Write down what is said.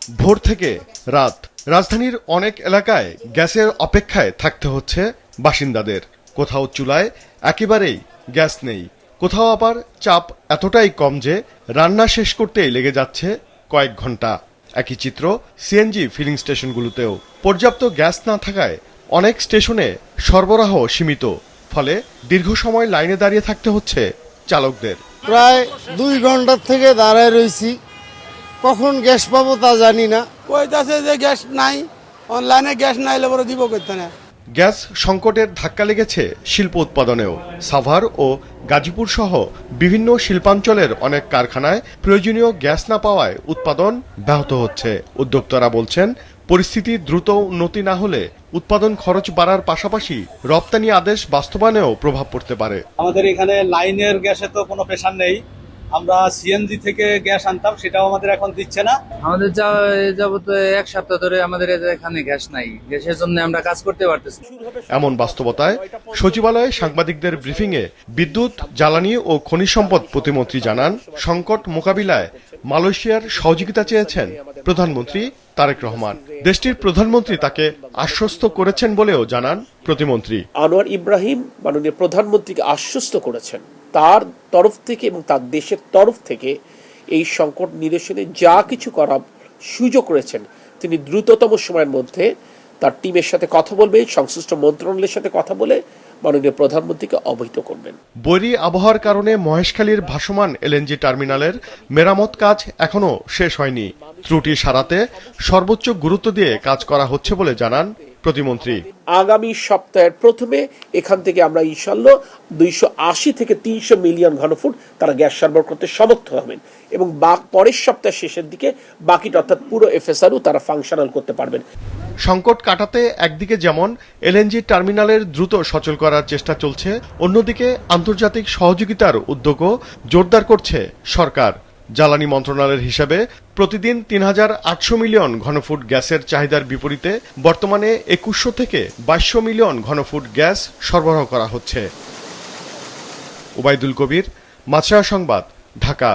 ভোর থেকে রাত রাজধানীর অনেক এলাকায় গ্যাসের অপেক্ষায় থাকতে হচ্ছে বাসিন্দাদের। কোথাও চুলায় একেবারেই গ্যাস নেই, কোথাও আবার চাপ এতটাই কম যে রান্না শেষ করতেই লেগে যাচ্ছে কয়েক ঘন্টা। একই চিত্র সিএনজি ফিলিং স্টেশনগুলোতেও। পর্যাপ্ত গ্যাস না থাকায় অনেক স্টেশনে সরবরাহ সীমিত, ফলে দীর্ঘ সময় লাইনে দাঁড়িয়ে থাকতে হচ্ছে চালকদের। প্রায় 2 ঘন্টার থেকে দাঁড়ায় রয়েছি, কখন গ্যাস পাবো তা জানি না। কইতাছে যে গ্যাস নাই, অনলাইনে গ্যাস নাই লেবরে দিব কইতে না। গ্যাস সংকটের ধাক্কা লেগেছে শিল্প উৎপাদনেও। সাভার ও গাজীপুর সহ বিভিন্ন শিল্পাঞ্চলের অনেক কারখানায় প্রয়োজনীয় গ্যাস না পাওয়ায় উৎপাদন ব্যাহত হচ্ছে। উদ্যোক্তারা বলছেন, পরিস্থিতি দ্রুত উন্নতি না হলে উৎপাদন খরচ বাড়ার পাশাপাশি রপ্তানি আদেশ বাস্তবায়নেও প্রভাব পড়তে পারে। আমাদের এখানে লাইনের গ্যাসে তো কোনো প্রেশার নেই, আমরা সিএনজি থেকে গ্যাস আনতাম, সেটাও আমাদের এখন দিচ্ছে না। আমাদের যাবত 1 সপ্তাহ ধরে আমাদের এখানে গ্যাস নাই, গ্যাসের জন্য আমরা কাজ করতে পারতেছি। এমন বাস্তবতায় সচিবালয়ে সাংবাদিকদের ব্রিফিংয়ে বিদ্যুৎ, জ্বালানি ও খনিজ সম্পদ প্রতিমন্ত্রী জানান, সংকট মোকাবিলায় মালয়েশিয়ার সহযোগিতা চেয়েছেন প্রধানমন্ত্রী তারেক রহমান। দেশটির প্রধানমন্ত্রী তাকে আশ্বস্ত করেছেন বলেও জানান প্রতিমন্ত্রী। আনোয়ার ইব্রাহিম মাননীয় প্রধানমন্ত্রীকে আশ্বস্ত করেছেন তার তরফ থেকে এবং তার দেশের তরফ থেকে এই সংকট নিরসনে যা কিছু করার সুযোগ রয়েছেন তিনি দ্রুততম সময়ের মধ্যে তার টিমের সাথে কথা বলবেন, সংশ্লিষ্ট মন্ত্রণালয়ের সাথে কথা বলে মাননীয় প্রধানমন্ত্রীকে অবহিত করবেন। বৈরী আবহাওয়ার কারণে মহেশখালীর ভাসমান এলএনজি টার্মিনালের মেরামত কাজ এখনো শেষ হয়নি। ত্রুটি সারাতে সর্বোচ্চ গুরুত্ব দিয়ে কাজ করা হচ্ছে বলে জানান প্রতিমন্ত্রী। আগামী সপ্তাহের প্রথমে এখান থেকে আমরা ইনশাল্লাহ 280 থেকে 300 মিলিয়ন ঘনফুট তারা গ্যাস সরবরাহ করতে সমর্থ হবেন এবং পরের সপ্তাহের শেষের দিকে বাকিটা অর্থাৎ পুরো এফএসআরও তারা ফাংশনাল করতে পারবেন। সংকট কাটাতে একদিকে যেমন এলএনজি টার্মিনালের দ্রুত সচল করার চেষ্টা চলছে, অন্যদিকে আন্তর্জাতিক সহযোগিতার উদ্যোগও জোরদার করছে সরকার। জ্বালানি মন্ত্রণালয়ের হিসাবে প্রতিদিন 3800 মিলিয়ন ঘনফুট গ্যাসের চাহিদার বিপরীতে বর্তমানে 2100 থেকে 2200 মিলিয়ন ঘনফুট গ্যাস সরবরাহ করা হচ্ছে। ওবায়দুল কবির, মাছরাঙা সংবাদ, ঢাকা।